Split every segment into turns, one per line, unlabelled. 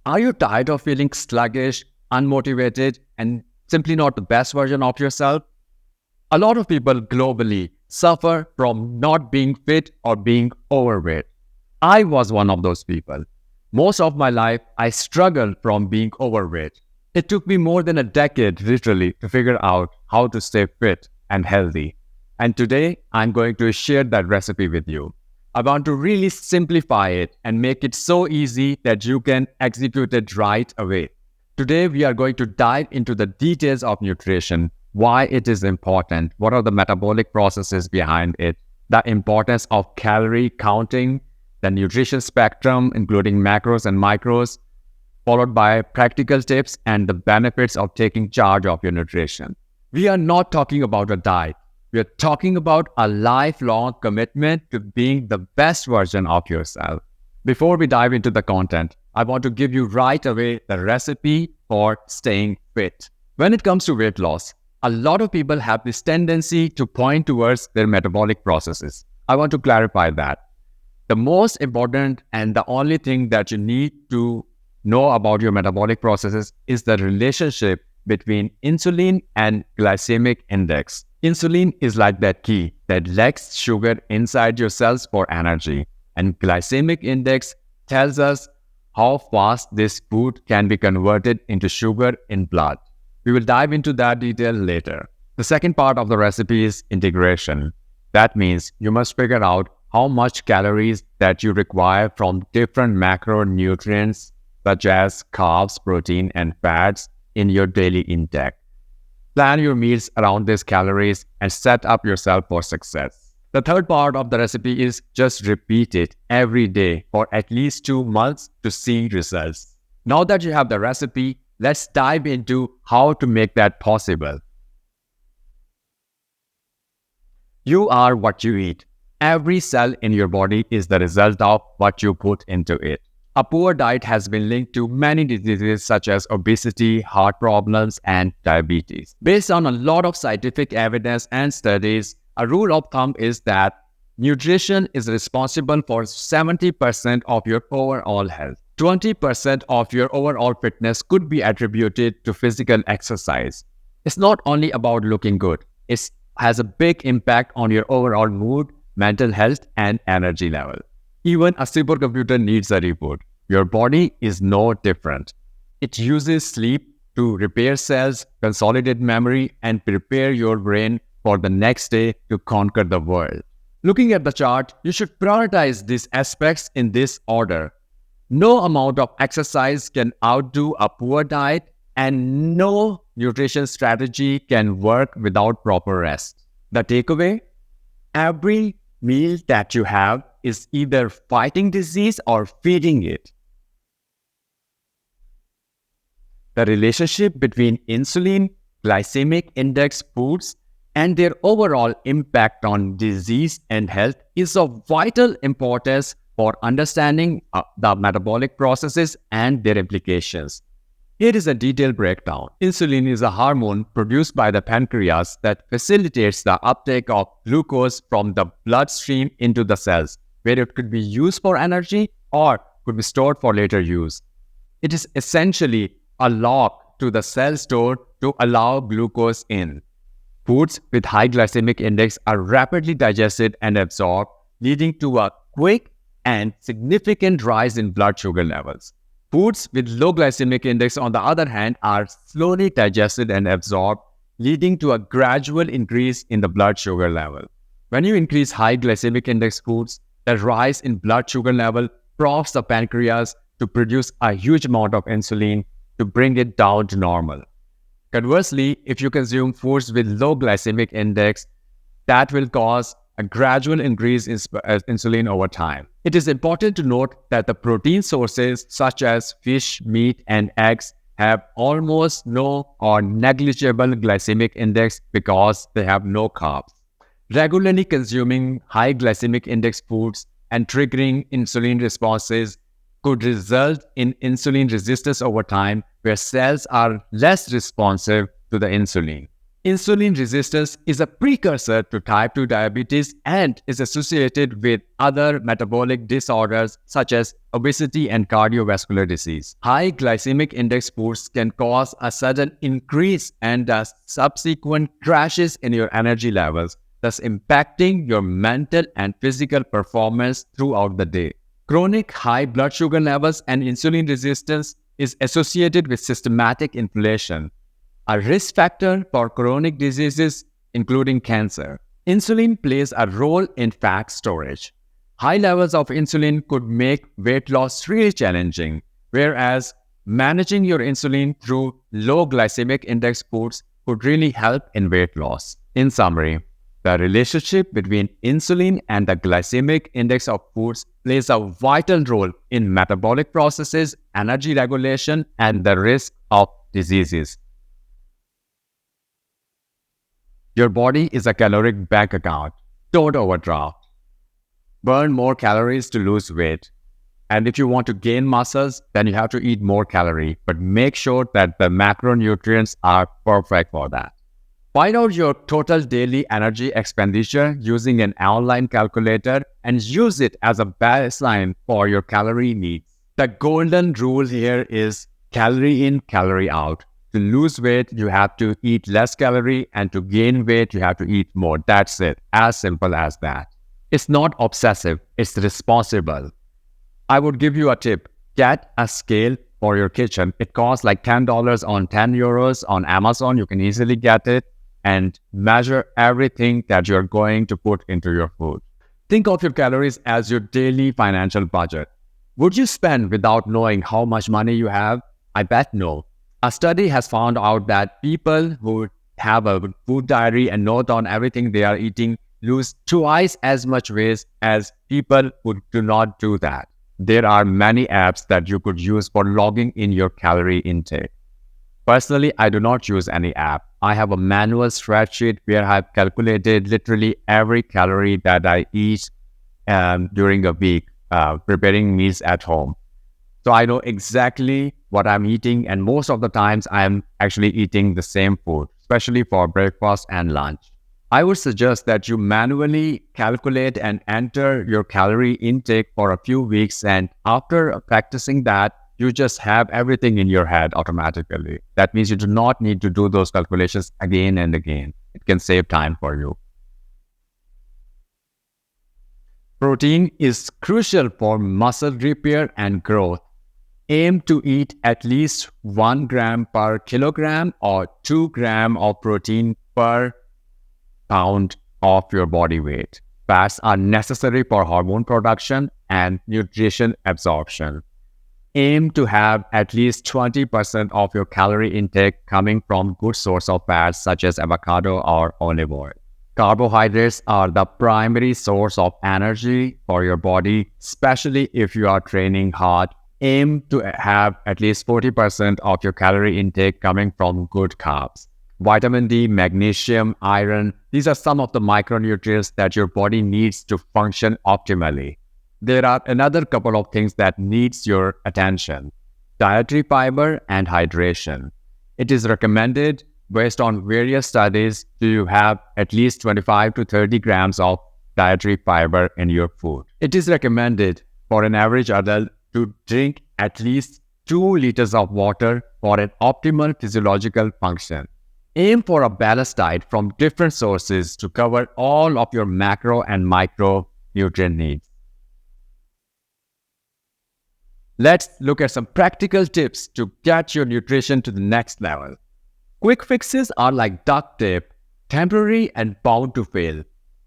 Are you tired of feeling sluggish, unmotivated, and simply not the best version of yourself? A lot of people globally suffer from not being fit or being overweight. I was one of those people. Most of my life, I struggled from being overweight. It took me more than a decade, literally, to figure out how to stay fit and healthy. And today, I'm going to share that recipe with you. I want to really simplify it and make it so easy that you can execute it right away. Today, we are going to dive into the details of nutrition, why it is important, what are the metabolic processes behind it, the importance of calorie counting, the nutrition spectrum, including macros and micros, followed by practical tips and the benefits of taking charge of your nutrition. We are not talking about a diet. We are talking about a lifelong commitment to being the best version of yourself. Before we dive into the content, I want to give you right away the recipe for staying fit. When it comes to weight loss, a lot of people have this tendency to point towards their metabolic processes. I want to clarify that. The most important and the only thing that you need to know about your metabolic processes is the relationship between insulin and glycemic index. Insulin is like that key that lets sugar inside your cells for energy, and glycemic index tells us how fast this food can be converted into sugar in blood. We will dive into that detail later. The second part of the recipe is integration. That means you must figure out how much calories that you require from different macronutrients such as carbs, protein, and fats in your daily intake. Plan your meals around these calories and set up yourself for success. The third part of the recipe is just repeat it every day for at least 2 months to see results. Now that you have the recipe, let's dive into how to make that possible. You are what you eat. Every cell in your body is the result of what you put into it. A poor diet has been linked to many diseases such as obesity, heart problems, and diabetes. Based on a lot of scientific evidence and studies, a rule of thumb is that nutrition is responsible for 70% of your overall health. 20% of your overall fitness could be attributed to physical exercise. It's not only about looking good. It has a big impact on your overall mood, mental health, and energy level. Even a supercomputer needs a reboot. Your body is no different. It uses sleep to repair cells, consolidate memory, and prepare your brain for the next day to conquer the world. Looking at the chart, you should prioritize these aspects in this order. No amount of exercise can outdo a poor diet, and no nutrition strategy can work without proper rest. The takeaway? Every meal that you have is either fighting disease or feeding it. The relationship between insulin, glycemic index foods, and their overall impact on disease and health is of vital importance for understanding the metabolic processes and their implications. Here is a detailed breakdown. Insulin is a hormone produced by the pancreas that facilitates the uptake of glucose from the bloodstream into the cells, where it could be used for energy or could be stored for later use. It is essentially a lock to the cell store to allow glucose in. Foods with high glycemic index are rapidly digested and absorbed, leading to a quick and significant rise in blood sugar levels. Foods with low glycemic index, on the other hand, are slowly digested and absorbed, leading to a gradual increase in the blood sugar level. When you increase high glycemic index foods, the rise in blood sugar level prompts the pancreas to produce a huge amount of insulin to bring it down to normal. Conversely, if you consume foods with low glycemic index, that will cause a gradual increase in insulin over time. It is important to note that the protein sources such as fish, meat, and eggs have almost no or negligible glycemic index because they have no carbs. Regularly consuming high glycemic index foods and triggering insulin responses could result in insulin resistance over time, where cells are less responsive to the insulin. Insulin resistance is a precursor to type 2 diabetes and is associated with other metabolic disorders such as obesity and cardiovascular disease. High glycemic index foods can cause a sudden increase and subsequent crashes in your energy levels, thus impacting your mental and physical performance throughout the day. Chronic high blood sugar levels and insulin resistance is associated with systematic inflammation, a risk factor for chronic diseases including cancer. Insulin plays a role in fat storage. High levels of insulin could make weight loss really challenging, whereas managing your insulin through low glycemic index foods could really help in weight loss. In summary, the relationship between insulin and the glycemic index of foods plays a vital role in metabolic processes, energy regulation, and the risk of diseases. Your body is a caloric bank account. Don't overdraft. Burn more calories to lose weight. And if you want to gain muscles, then you have to eat more calories, but make sure that the macronutrients are perfect for that. Find out your total daily energy expenditure using an online calculator and use it as a baseline for your calorie needs. The golden rule here is calorie in, calorie out. To lose weight, you have to eat less calorie, and to gain weight, you have to eat more. That's it. As simple as that. It's not obsessive. It's responsible. I would give you a tip. Get a scale for your kitchen. It costs like $10 on 10 euros on Amazon. You can easily get it and measure everything that you're going to put into your food. Think of your calories as your daily financial budget. Would you spend without knowing how much money you have? I bet no. A study has found out that people who have a food diary and note down everything they are eating lose twice as much weight as people who do not do that. There are many apps that you could use for logging in your calorie intake. Personally, I do not use any app. I have a manual spreadsheet where I've calculated literally every calorie that I eat during a week, preparing meals at home. So I know exactly what I'm eating, and most of the times I'm actually eating the same food, especially for breakfast and lunch. I would suggest that you manually calculate and enter your calorie intake for a few weeks, and after practicing that, you just have everything in your head automatically. That means you do not need to do those calculations again and again. It can save time for you. Protein is crucial for muscle repair and growth. Aim to eat at least 1 gram per kilogram or 2 grams of protein per pound of your body weight. Fats are necessary for hormone production and nutrition absorption. Aim to have at least 20% of your calorie intake coming from good source of fats such as avocado or olive oil. Carbohydrates are the primary source of energy for your body, especially if you are training hard. Aim to have at least 40% of your calorie intake coming from good carbs. Vitamin D, magnesium, iron, these are some of the micronutrients that your body needs to function optimally. There are another couple of things that needs your attention: dietary fiber and hydration. It is recommended based on various studies to have at least 25 to 30 grams of dietary fiber in your food. It is recommended for an average adult to drink at least 2 liters of water for an optimal physiological function. Aim for a balanced diet from different sources to cover all of your macro and micronutrient needs. Let's look at some practical tips to get your nutrition to the next level. Quick fixes are like duct tape, temporary and bound to fail.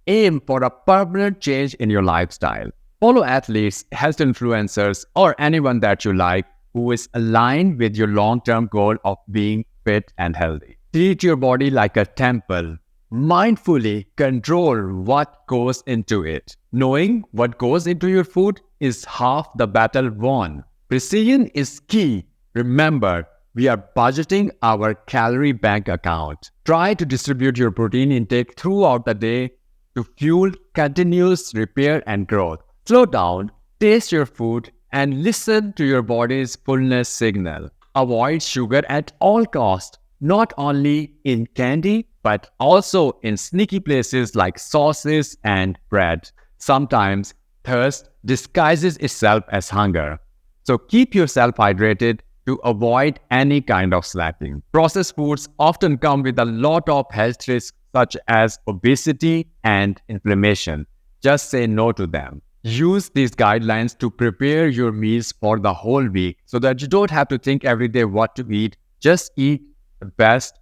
Aim for a permanent change in your lifestyle. Follow athletes, health influencers, or anyone that you like who is aligned with your long-term goal of being fit and healthy. Treat your body like a temple. Mindfully control what goes into it. Knowing what goes into your food is half the battle won. Precision is key. Remember, we are budgeting our calorie bank account. Try to distribute your protein intake throughout the day to fuel continuous repair and growth. Slow down, taste your food, and listen to your body's fullness signal. Avoid sugar at all costs, not only in candy, but also in sneaky places like sauces and bread. Sometimes thirst disguises itself as hunger. So keep yourself hydrated to avoid any kind of slacking. Processed foods often come with a lot of health risks such as obesity and inflammation. Just say no to them. Use these guidelines to prepare your meals for the whole week so that you don't have to think every day what to eat. Just eat the best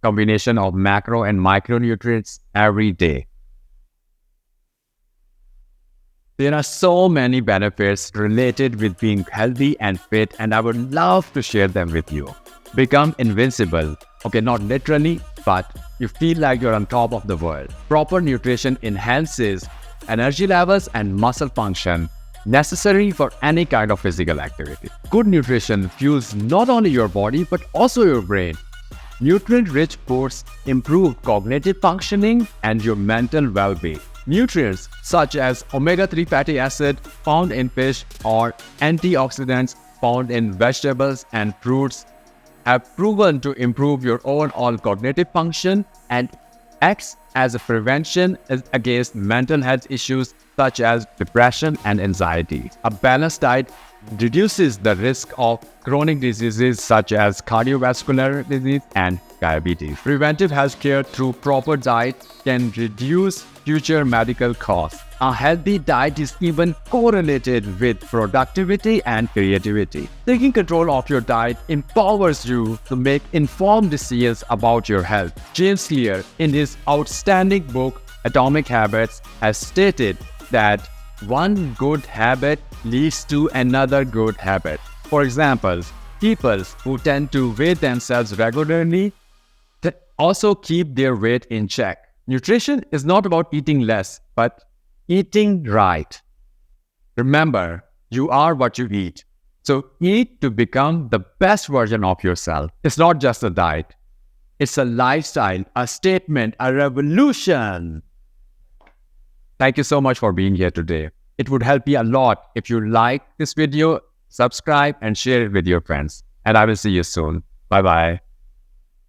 combination of macro and micronutrients every day. There are so many benefits related with being healthy and fit, and I would love to share them with you. Become invincible. Okay, not literally, but you feel like you're on top of the world. Proper nutrition enhances energy levels and muscle function necessary for any kind of physical activity. Good nutrition fuels not only your body but also your brain. Nutrient-rich foods improve cognitive functioning and your mental well-being. Nutrients such as omega-3 fatty acid found in fish or antioxidants found in vegetables and fruits have proven to improve your overall cognitive function and acts as a prevention against mental health issues such as depression and anxiety. A balanced diet reduces the risk of chronic diseases such as cardiovascular disease and diabetes. Preventive healthcare through proper diet can reduce future medical costs. A healthy diet is even correlated with productivity and creativity. Taking control of your diet empowers you to make informed decisions about your health. James Clear, in his outstanding book Atomic Habits, has stated that one good habit leads to another good habit. For example, people who tend to weigh themselves regularly also keep their weight in check. Nutrition is not about eating less, but eating right. Remember, you are what you eat. So eat to become the best version of yourself. It's not just a diet. It's a lifestyle, a statement, a revolution. Thank you so much for being here today. It would help me a lot if you like this video, subscribe, and share it with your friends. And I will see you soon. Bye-bye.